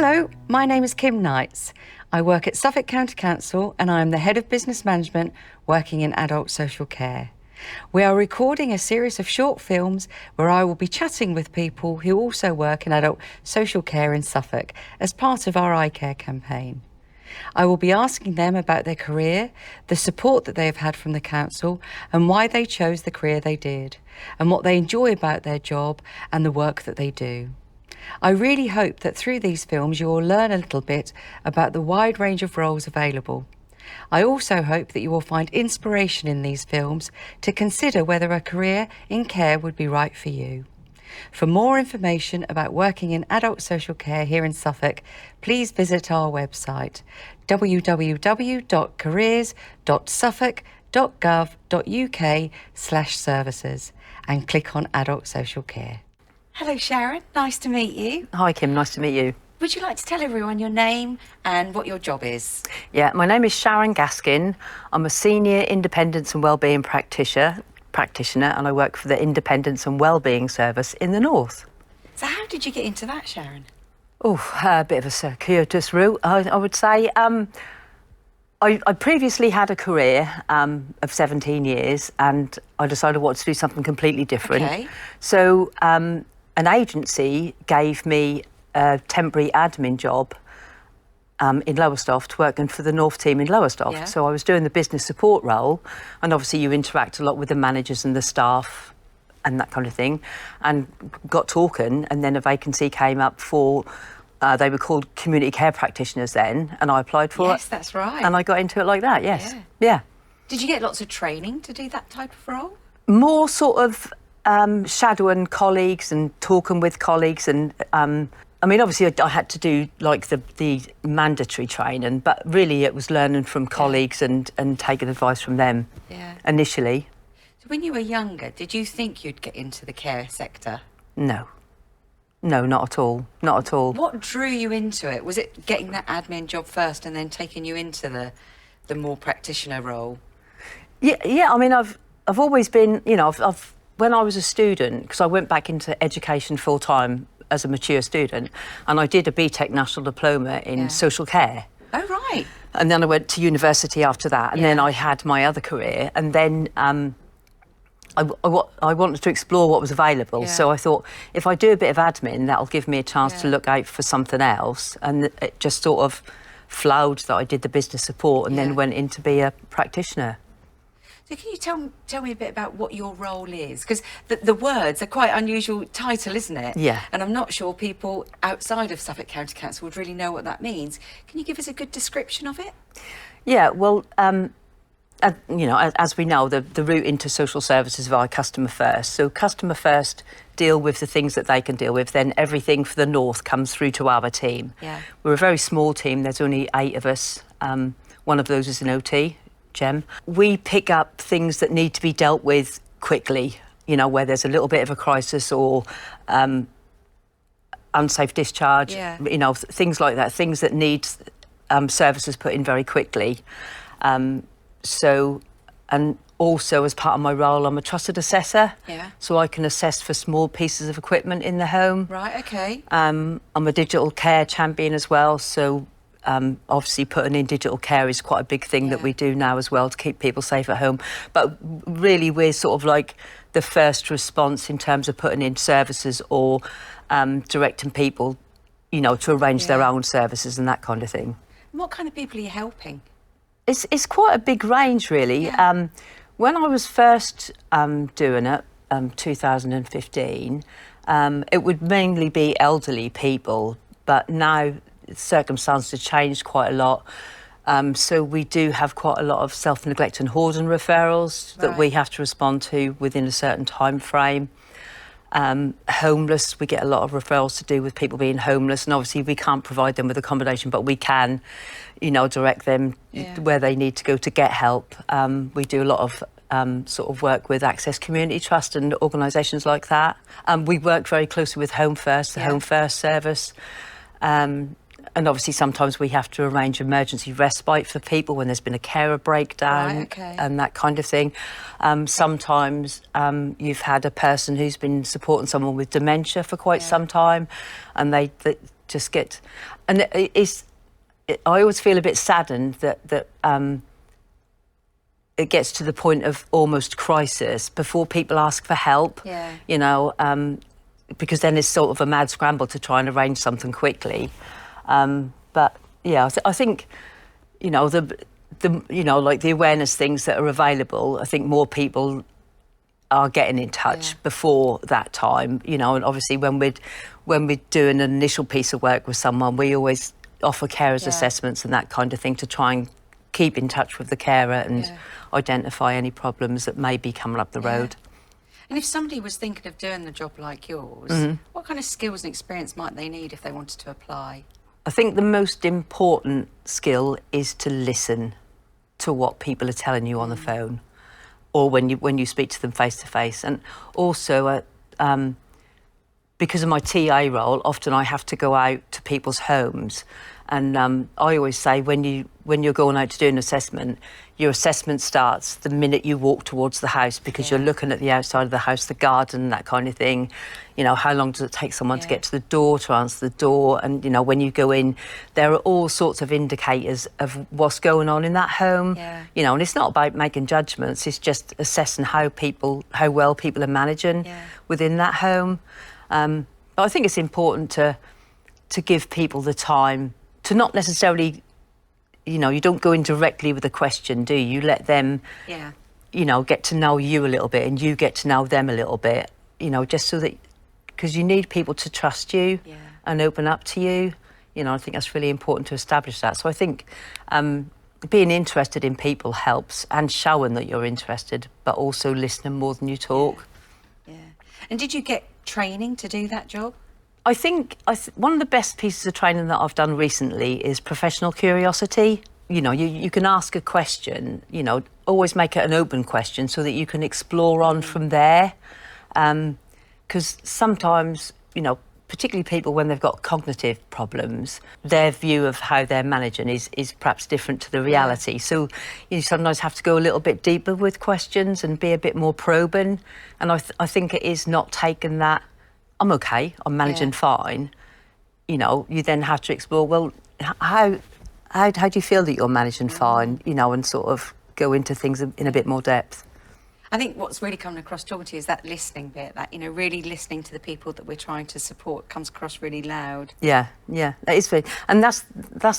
Hello, my name is Kim Knights. I work at Suffolk County Council and I am the Head of Business Management working in adult social care. We are recording a series of short films where I will be chatting with people who also work in adult social care in Suffolk as part of our iCare campaign. I will be asking them about their career, the support that they have had from the council and why they chose the career they did, and what they enjoy about their job and the work that they do. I really hope that through these films you will learn a little bit about the wide range of roles available. I also hope that you will find inspiration in these films to consider whether a career in care would be right for you. For more information about working in adult social care here in Suffolk, please visit our website www.careers.suffolk.gov.uk/services and click on adult social care. Hello Sharon, nice to meet you. Hi Kim, nice to meet you. Would you like to tell everyone your name and what your job is? Yeah, my name is Sharon Gaskin. I'm a Senior Independence and Wellbeing Practitioner and I work for the Independence and Wellbeing Service in the North. So how did you get into that, Sharon? Oh, a bit of a circuitous route, I would say. I previously had a career of 17 years and I decided I wanted to do something completely different. Okay. So an agency gave me a temporary admin job in Lowestoft, working for the North team in Lowestoft. Yeah. So I was doing the business support role, and obviously you interact a lot with the managers and the staff and that kind of thing, and got talking, and then a vacancy came up for, they were called community care practitioners then, and I applied for it. Yes, that's right. And I got into it like that, yes. Yeah. Did you get lots of training to do that type of role? More sort of shadowing colleagues and talking with colleagues and I mean, obviously I had to do like the mandatory training, but really it was learning from colleagues and taking advice from them initially. So when you were younger, did you think you'd get into the care sector? No, not at all, not at all. What drew you into it? Was it getting that admin job first and then taking you into the more practitioner role? Yeah. I mean, I've always been, you know, I've when I was a student, because I went back into education full time as a mature student, and I did a BTEC National Diploma in social care. Oh, right. And then I went to university after that, and then I had my other career, and then I wanted to explore what was available. So I thought, if I do a bit of admin, that'll give me a chance to look out for something else. And it just sort of flowed that I did the business support and then went in to be a practitioner. So can you tell me a bit about what your role is? Because the words are quite unusual title, isn't it? Yeah. And I'm not sure people outside of Suffolk County Council would really know what that means. Can you give us a good description of it? Yeah, well, you know, as we know, the route into social services via customer first. So customer first deal with the things that they can deal with, then everything for the North comes through to our team. Yeah. We're a very small team, there's only 8 of us. One of those is an OT. Gem. We pick up things that need to be dealt with quickly, you know, where there's a little bit of a crisis or unsafe discharge, you know, things like that, things that need services put in very quickly. So, and also as part of my role, I'm a trusted assessor. Yeah. So I can assess for small pieces of equipment in the home. Right, okay. I'm a digital care champion as well, so obviously putting in digital care is quite a big thing that we do now as well to keep people safe at home. But really we're sort of like the first response in terms of putting in services or directing people, you know, to arrange their own services and that kind of thing. And what kind of people are you helping? It's quite a big range really. Yeah. When I was first doing it, 2015, it would mainly be elderly people, but now circumstances have changed quite a lot. So we do have quite a lot of self-neglect and hoarding referrals that we have to respond to within a certain time frame. Homeless, we get a lot of referrals to do with people being homeless, and obviously we can't provide them with accommodation, but we can, you know, direct them where they need to go to get help. We do a lot of sort of work with Access Community Trust and organisations like that. We work very closely with Home First, the Home First service. And obviously sometimes we have to arrange emergency respite for people when there's been a carer breakdown and that kind of thing. Sometimes you've had a person who's been supporting someone with dementia for quite some time, and just get... And I always feel a bit saddened that it gets to the point of almost crisis before people ask for help, you know, because then it's sort of a mad scramble to try and arrange something quickly. But yeah, I think, you know, you know, like the awareness things that are available, I think more people are getting in touch before that time, you know. And obviously when we're doing an initial piece of work with someone, we always offer carers assessments and that kind of thing to try and keep in touch with the carer and identify any problems that may be coming up the road. And if somebody was thinking of doing a job like yours, what kind of skills and experience might they need if they wanted to apply? I think the most important skill is to listen to what people are telling you on the phone, or when you speak to them face to face. And also, because of my TA role, often I have to go out to people's homes. And I always say when you're going out to do an assessment, your assessment starts the minute you walk towards the house, because you're looking at the outside of the house, the garden, that kind of thing. You know, how long does it take someone to get to the door, to answer the door? And, you know, when you go in, there are all sorts of indicators of what's going on in that home. You know, and it's not about making judgments, it's just assessing how well people are managing within that home. But I think it's important to give people the time to not necessarily, you know, you don't go in directly with a question, do you? You let them, you know, get to know you a little bit and you get to know them a little bit, you know, just so that, because you need people to trust you and open up to you. You know, I think that's really important to establish that. So I think being interested in people helps, and showing that you're interested, but also listening more than you talk. And did you get training to do that job? I think one of the best pieces of training that I've done recently is professional curiosity. You know, you can ask a question, you know, always make it an open question so that you can explore on from there. Because sometimes, you know, particularly people when they've got cognitive problems, their view of how they're managing is perhaps different to the reality. So you sometimes have to go a little bit deeper with questions and be a bit more probing. And I think it is not taking that, I'm okay, I'm managing fine. You know, you then have to explore, well, how do you feel that you're managing fine? You know, and sort of go into things in a bit more depth. I think what's really coming across talking to you is that listening bit, that, you know, really listening to the people that we're trying to support comes across really loud. Yeah, that is very, and that's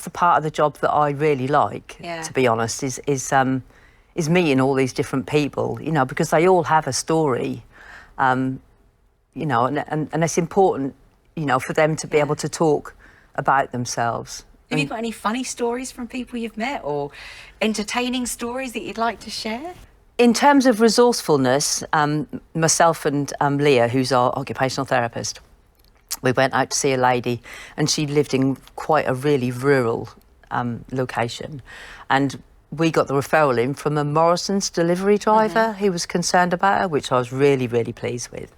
the part of the job that I really like, to be honest, is meeting all these different people, you know, because they all have a story, you know, and it's important, you know, for them to be able to talk about themselves. Have you got any funny stories from people you've met, or entertaining stories that you'd like to share? In terms of resourcefulness, myself and Leah, who's our occupational therapist, we went out to see a lady, and she lived in quite a really rural location. And we got the referral in from a Morrison's delivery driver who was concerned about her, which I was really, really pleased with.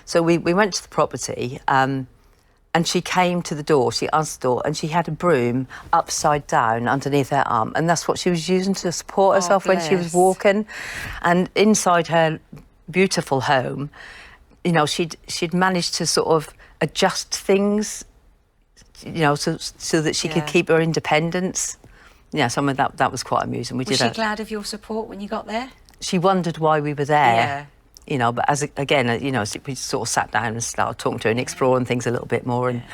So we went to the property, and she came to the door, she answered the door, and she had a broom upside down underneath her arm, and that's what she was using to support herself when she was walking. And inside her beautiful home, you know, she'd managed to sort of adjust things, you know, so that she could keep her independence. Yeah, some of that was quite amusing. Was she glad of your support when you got there? She wondered why we were there. You know, but again, you know, we sort of sat down and started talking to her and exploring things a little bit more. And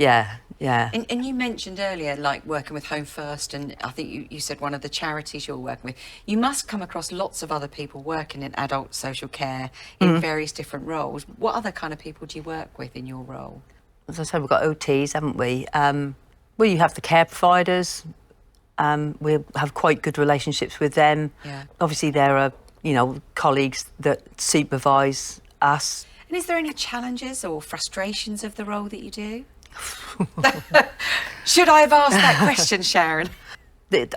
And you mentioned earlier, like, working with Home First, and I think you said one of the charities you're working with. You must come across lots of other people working in adult social care in various different roles. What other kind of people do you work with in your role? As I said, we've got OTs, haven't we? Well, you have the care providers. We have quite good relationships with them. Obviously, there are, you know, colleagues that supervise us. And is there any challenges or frustrations of the role that you do? Should I have asked that question, Sharon?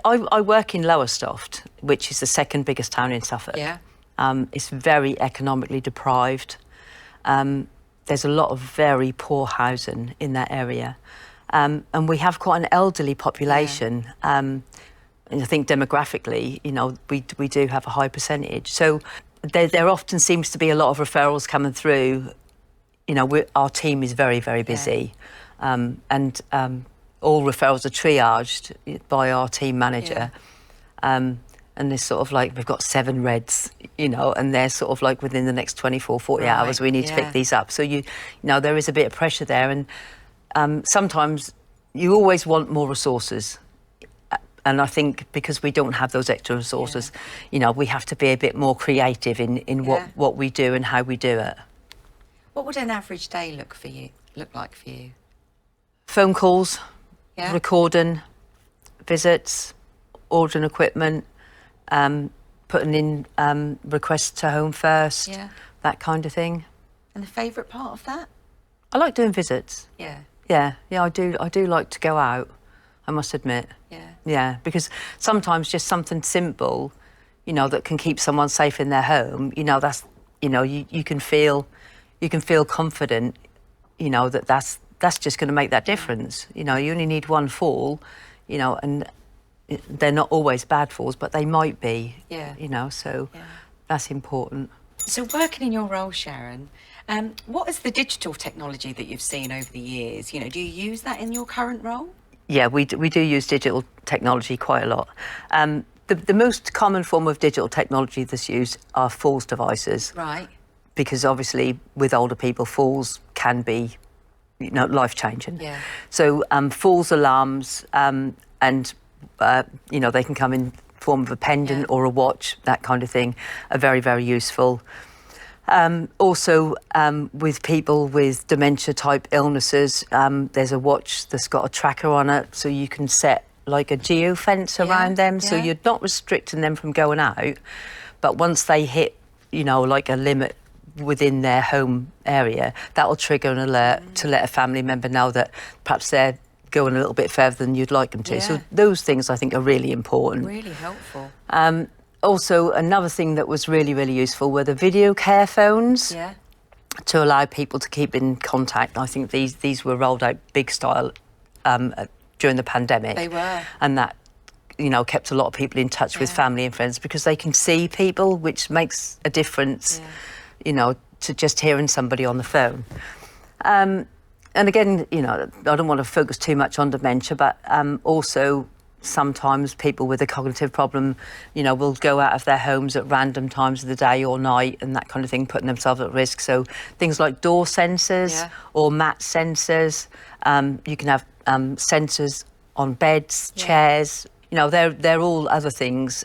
I work in Lowestoft, which is the second biggest town in Suffolk. It's very economically deprived. There's a lot of very poor housing in that area. And we have quite an elderly population. And I think demographically, you know, we do have a high percentage. So there often seems to be a lot of referrals coming through. You know, our team is very, very busy. All referrals are triaged by our team manager. And there's sort of like, we've got 7 reds, you know, and they're sort of like within the next 24, 40 hours, we need to pick these up. So, you know, there is a bit of pressure there. And sometimes you always want more resources. And I think because we don't have those extra resources, you know, we have to be a bit more creative in what we do and how we do it. What would an average day look like for you? Phone calls, recording, visits, ordering equipment, putting in requests to Home First, that kind of thing. And the favourite part of that? I like doing visits. Yeah. I do like to go out, I must admit. Yeah, because sometimes just something simple, you know, that can keep someone safe in their home, you know, that's, you know, you can feel confident, you know, that's just going to make that difference. You know, you only need one fall, you know, and they're not always bad falls, but they might be, you know, so that's important. So working in your role, Sharon, what is the digital technology that you've seen over the years? You know, do you use that in your current role? Yeah, we do use digital technology quite a lot. The most common form of digital technology that's used are falls devices. Right. Because obviously with older people, falls can be, you know, life-changing. Yeah. So falls alarms and, you know, they can come in form of a pendant or a watch, that kind of thing, are very, very useful. Also, with people with dementia-type illnesses, there's a watch that's got a tracker on it, so you can set like a geo-fence around them, so you're not restricting them from going out, but once they hit, you know, like a limit within their home area, that will trigger an alert to let a family member know that perhaps they're going a little bit further than you'd like them to. So those things I think are really important. Really helpful. Also, another thing that was really, really useful were the video care phones to allow people to keep in contact. I think these were rolled out big style during the pandemic. They were. And that, you know, kept a lot of people in touch with family and friends because they can see people, which makes a difference, you know, to just hearing somebody on the phone. And again, you know, I don't want to focus too much on dementia, but also sometimes people with a cognitive problem, you know, will go out of their homes at random times of the day or night and that kind of thing, putting themselves at risk. So things like door sensors or mat sensors. You can have sensors on beds, chairs. You know, they're all other things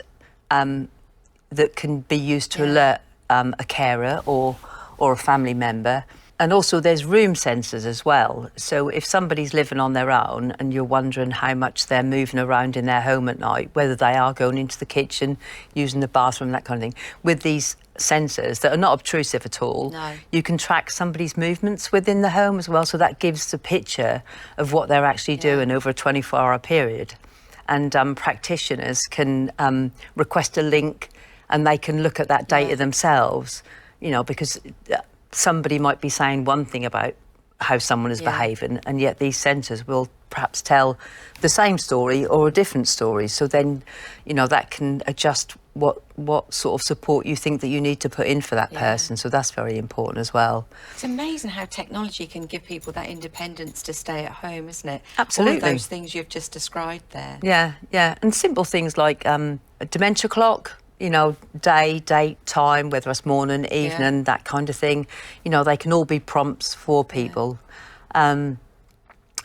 that can be used to alert a carer or a family member. And also there's room sensors as well. So if somebody's living on their own and you're wondering how much they're moving around in their home at night, whether they are going into the kitchen, using the bathroom, that kind of thing, with these sensors that are not obtrusive at all, you can track somebody's movements within the home as well. So that gives a picture of what they're actually doing over a 24-hour period. And practitioners can request a link and they can look at that data themselves, you know, because somebody might be saying one thing about how someone is behaving, and yet these sensors will perhaps tell the same story or a different story. So then, you know, that can adjust what sort of support you think that you need to put in for that person. So that's very important as well. It's amazing how technology can give people that independence to stay at home, isn't it? Absolutely. All of those things you've just described there. Yeah. And simple things like a dementia clock, you know, day, date, time, whether it's morning, evening, that kind of thing. You know, they can all be prompts for people. And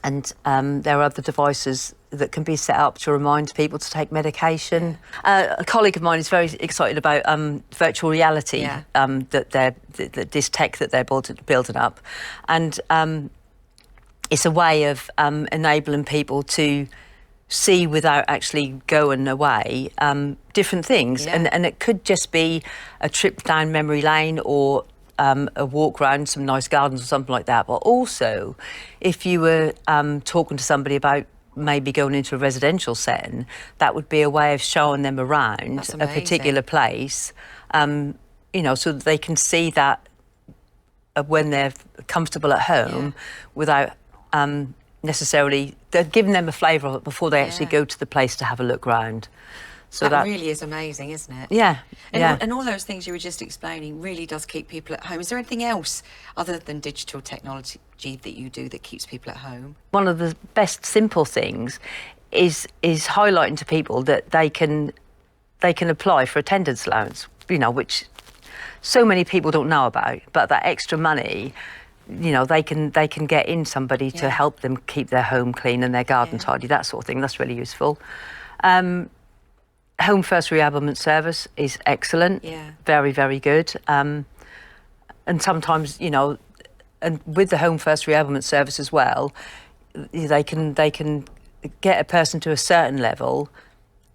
there are other devices that can be set up to remind people to take medication. A colleague of mine is very excited about virtual reality, that this tech that they're building up. And it's a way of enabling people to see without actually going away different things. And it could just be a trip down memory lane or a walk around some nice gardens or something like that. But also, if you were talking to somebody about maybe going into a residential setting, that would be a way of showing them around a particular place, you know, so that they can see that when they're comfortable at home without necessarily, they're giving them a flavour of it before they actually go to the place to have a look round. So that really is amazing, isn't it? Yeah, and all those things you were just explaining really does keep people at home. Is there anything else other than digital technology that you do that keeps people at home? One of the best simple things is highlighting to people that they can apply for attendance allowance, which so many people don't know about, but that extra money, they can get in somebody to help them keep their home clean and their garden tidy, that sort of thing. That's really useful. Home First Reablement Service is excellent, very, very good. And sometimes, and with the Home First Reablement Service as well, they can get a person to a certain level,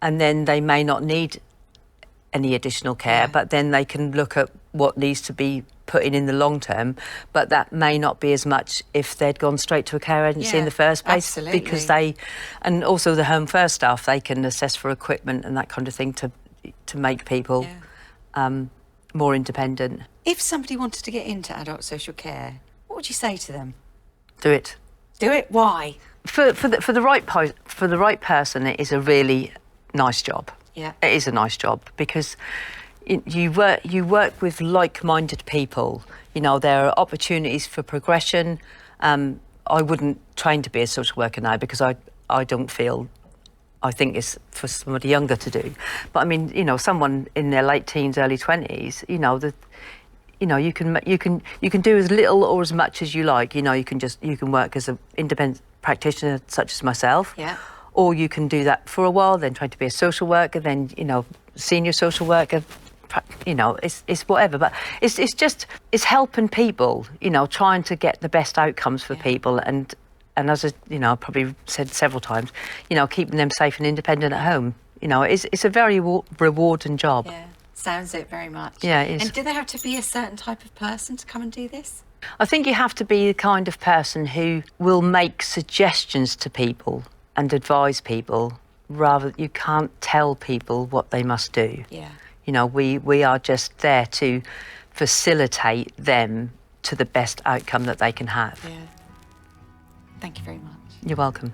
and then they may not need any additional care, but then they can look at what needs to be put in the long term, but that may not be as much if they'd gone straight to a care agency in the first place. Absolutely. Because and also the Home First staff, they can assess for equipment and that kind of thing to make people more independent. If somebody wanted to get into adult social care, what would you say to them? Do it. Do it? Why? For the right person, it is a really nice job. Yeah. It is a nice job because you work with like-minded people. There are opportunities for progression. I wouldn't train to be a social worker now because I don't feel. I think it's for somebody younger to do. But I mean, someone in their late teens, early 20s, you can do as little or as much as you like. You can work as an independent practitioner such as myself. Yeah. Or you can do that for a while, then try to be a social worker, then senior social worker. It's whatever, but it's helping people. Trying to get the best outcomes for people, and as I probably said several times, keeping them safe and independent at home. It's a very rewarding job. Yeah, sounds it very much. Yeah, it is. And do they have to be a certain type of person to come and do this? I think you have to be the kind of person who will make suggestions to people and advise people, rather you can't tell people what they must do. Yeah. We are just there to facilitate them to the best outcome that they can have. Yeah. Thank you very much. You're welcome.